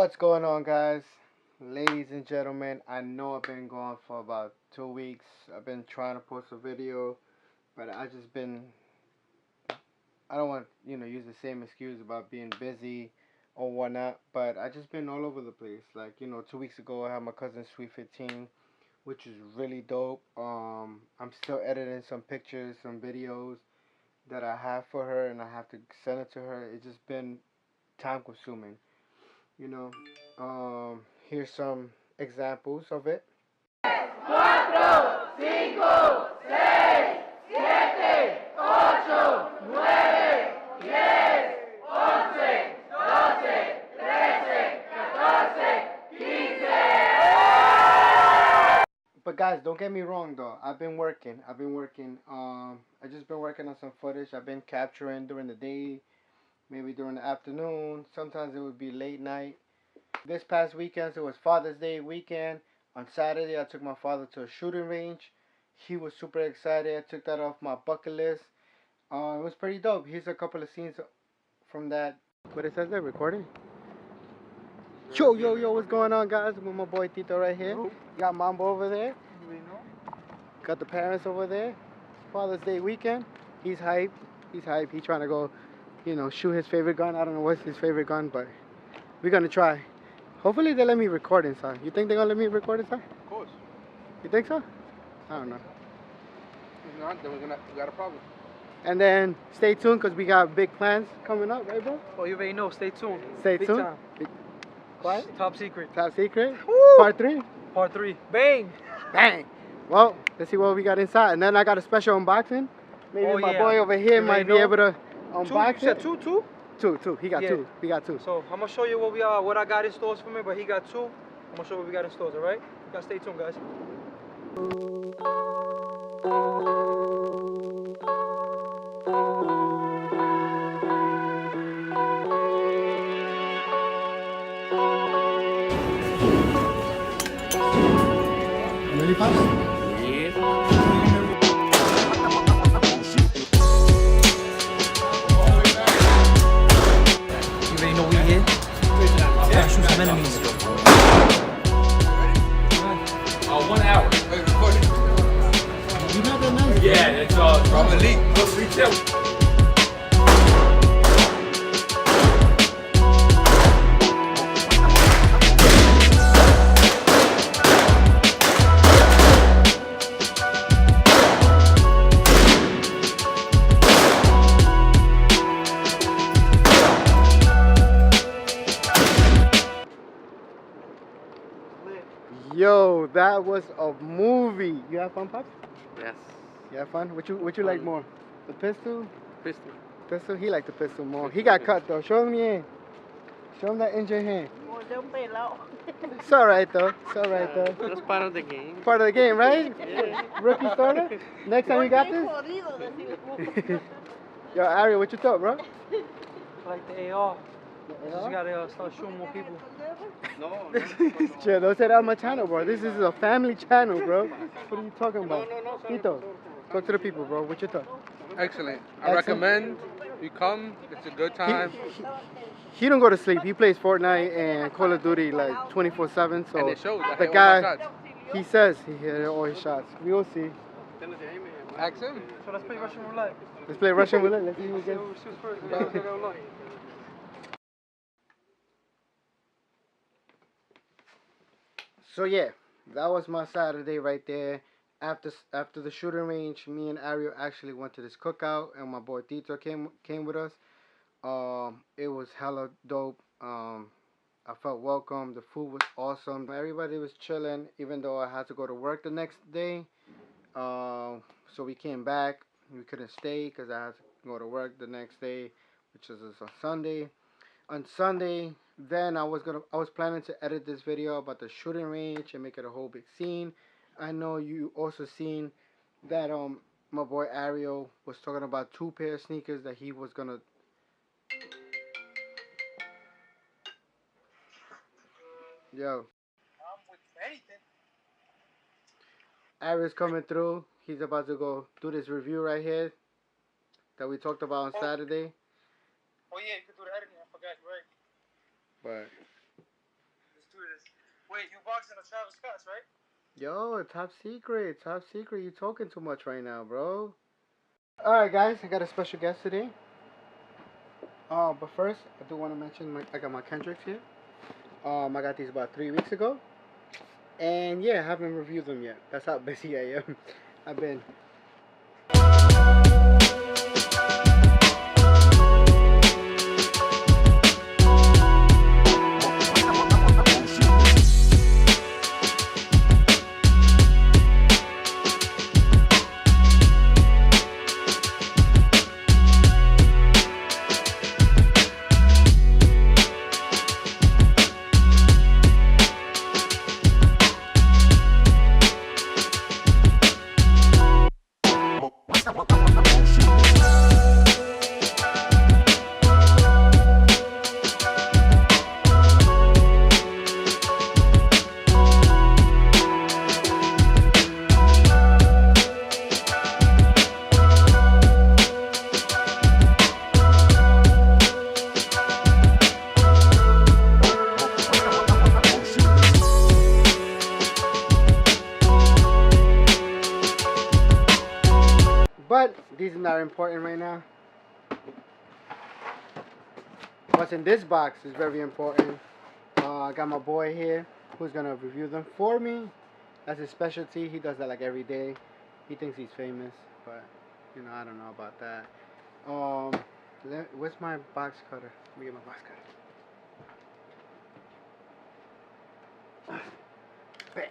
What's going on, guys? Ladies and gentlemen, I know I've been gone for about 2 weeks. I've been trying to post a video, but I don't want use the same excuse about being busy or whatnot, but I just been all over the place. Like, 2 weeks ago, I had my cousin's Sweet 15, which is really dope. I'm still editing some pictures, some videos that I have for her, and I have to send it to her. It's just been time consuming. You know, here's some examples of it. Cuatro, cinco, seis, siete, ocho, nueve, 10, 11, 12, 13, 14, 15. But guys, don't get me wrong though. I've been working. I just been working on some footage. I've been capturing during the day, maybe during the afternoon. Sometimes it would be late night. This past weekend, so it was Father's Day weekend. On Saturday, I took my father to a shooting range. He was super excited. I took that off my bucket list. It was pretty dope. Here's a couple of scenes from that. What it says there, recording? Yo, what's going on, guys? With my boy Tito right here. Got Mambo over there. Got the parents over there. Father's Day weekend. He's hyped. He's trying to go, shoot his favorite gun. I don't know what's his favorite gun, but we're gonna try. Hopefully they let me record inside. You think they're gonna let me record inside? Of course. You think so? I don't know. If not, then we got a problem. And then stay tuned because we got big plans coming up, right, bro? Oh, you already know. Stay tuned. Stay Big tuned. time. Quiet. Top secret. Top secret. Woo! Part 3. Part 3. Bang. Bang. Well, let's see what we got inside. And then I got a special unboxing. Maybe my boy over here might be able to unbox it. You said two? Two. He got two. He got two. So I'm gonna show you what I got in stores for me, but he got two. I'm gonna show you what we got in stores. All right? You gotta stay tuned, guys. Ready, Pops? Shoot some enemies. 1 hour. You got that nice? Yeah, it's from Elite. Plus retail. Yo, that was a movie. You have fun, Pops? Yes. You have fun? What you like more? The pistol? Pistol. Pistol? He liked the pistol more. He got cut though. Show him your hand. Show him that injured hand. It's alright though. It's alright though. That's part of the game. Part of the game, right? Yeah. Rookie starter? Next time you got this? Yo, Ari, what you thought, bro? Like the AR. Just gotta start shooting more people. No. Chill, don't say that on my channel, bro. This is a family channel, bro. What are you talking about? No. Tito, talk to the people, bro. What you thought? Excellent. I recommend you come. It's a good time. He don't go to sleep. He plays Fortnite and Call of Duty like 24/7. So And it shows. I the hit all my guy, shots. he says he hit all his shots. We will see. Ask him. So let's play Russian roulette. Let's play Russian roulette. Let's see who See gets. who shoots first. We gotta go luck. So yeah, that was my Saturday right there. After the shooting range, me and Ariel actually went to this cookout, and my boy Tito came with us. It was hella dope. I felt welcome. The food was awesome. Everybody was chilling, even though I had to go to work the next day. So we came back. We couldn't stay because I had to go to work the next day, which is a Sunday. On Sunday, then I was planning to edit this video about the shooting range and make it a whole big scene. I know you also seen that my boy Ariel was talking about 2 pair of sneakers that he was gonna. Yo. Ariel's coming through. He's about to go do this review right here that we talked about on Saturday. Oh yeah, you could do the editing. I forgot, right? But do this. Wait, you boxing a Travis Scott's, right? Yo, top secret, top secret. You talking too much right now, bro. Alright, guys, I got a special guest today. But first, I do want to mention I got my Kendricks here. I got these about 3 weeks ago. And yeah, I haven't reviewed them yet. That's how busy I am. I've been. But these are not important right now. What's in this box is very important. I got my boy here who's gonna review them for me. That's his specialty. He does that like every day. He thinks he's famous, but you know, I don't know about that. Where's my box cutter? Let me get my box cutter. Bam.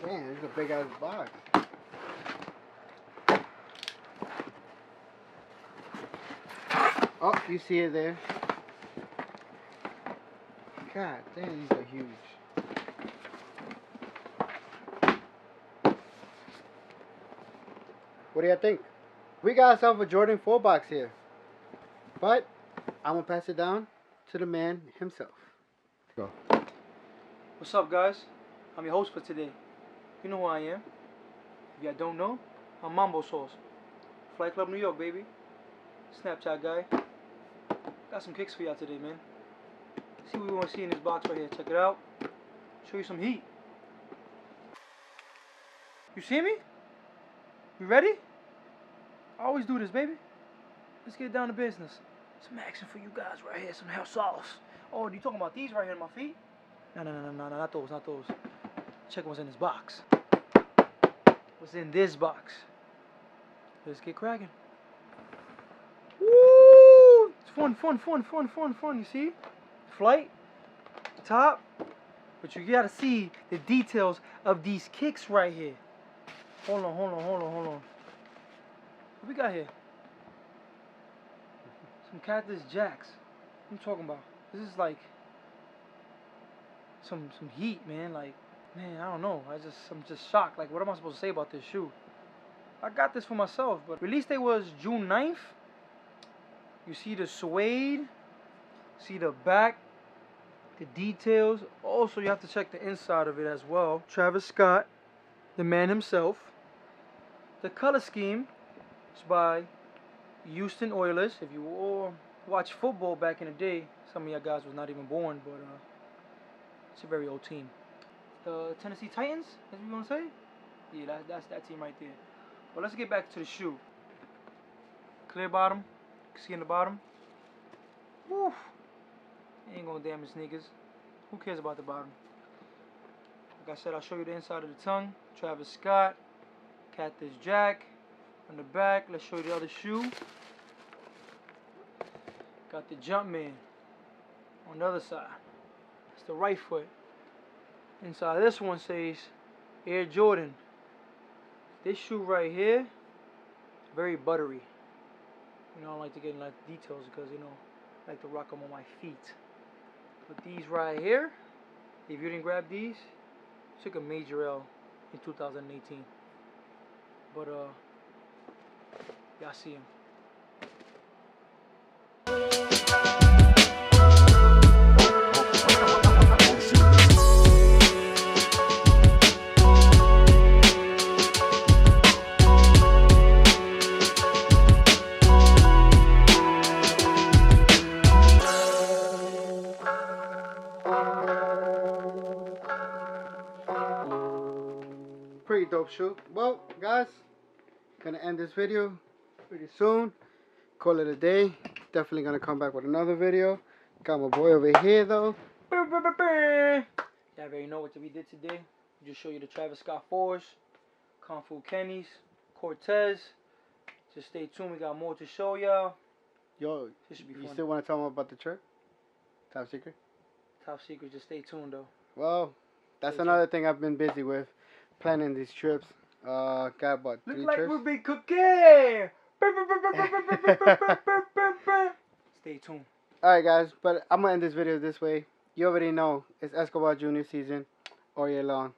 Man, this is a big ass box. Oh, you see it there. God damn, these are huge. What do you think? We got ourselves a Jordan 4 box here. But I'm gonna pass it down to the man himself. Go. What's up, guys? I'm your host for today. You know who I am. If you don't know, I'm Mambo Sauce. Flight Club New York, baby. Snapchat guy. Got some kicks for y'all today, man. See what we want to see in this box right here. Check it out. Show you some heat. You see me? You ready? I always do this, baby. Let's get down to business. Some action for you guys right here. Some hell sauce. Oh, you talking about these right here in my feet? No, not those, not those. Check what's in this box. What's in this box? Let's get cracking. Woo! It's fun. You see? Flight, top. But you gotta see the details of these kicks right here. Hold on. What we got here? Some Cactus Jacks. What I'm talking about? This is like some heat, man. Like, man, I don't know. I'm just shocked. Like, what am I supposed to say about this shoe? I got this for myself, but release date was June 9th. You see the suede. See the back. The details. Also, you have to check the inside of it as well. Travis Scott, the man himself. The color scheme is by Houston Oilers. If you all watch football back in the day, some of y'all guys was not even born, but it's a very old team. The Tennessee Titans, as we gonna say? Yeah, that's that team right there. But let's get back to the shoe. Clear bottom. You can see in the bottom. Woo! Ain't gonna damage sneakers. Who cares about the bottom? Like I said, I'll show you the inside of the tongue. Travis Scott, Cactus Jack. On the back, let's show you the other shoe. Got the Jumpman on the other side. It's the right foot. Inside this one says Air Jordan. This shoe right here, very buttery. You know, I don't like to get in like details because, you know, I like to rock them on my feet. But these right here, if you didn't grab these, you took a major L in 2018. But y'all see him. dope shoot. Well, guys, gonna end this video pretty soon. Call it a day. Definitely gonna come back with another video. Got my boy over here though. Yeah, I already know what we did today. Just show you the Travis Scott 4s, Kung Fu Kenny's, Cortez. Just stay tuned. We got more to show y'all. Yo, This should be you fun. still want to tell me about the trip? Top secret? Top secret. Just stay tuned though. Well, that's Stay another thing I've been busy with, planning these trips. Got about 3 Look like trips. we'll be cooking. Stay tuned. Alright guys, but I'm gonna end this video this way. You already know, it's Escobar Jr. season all year long.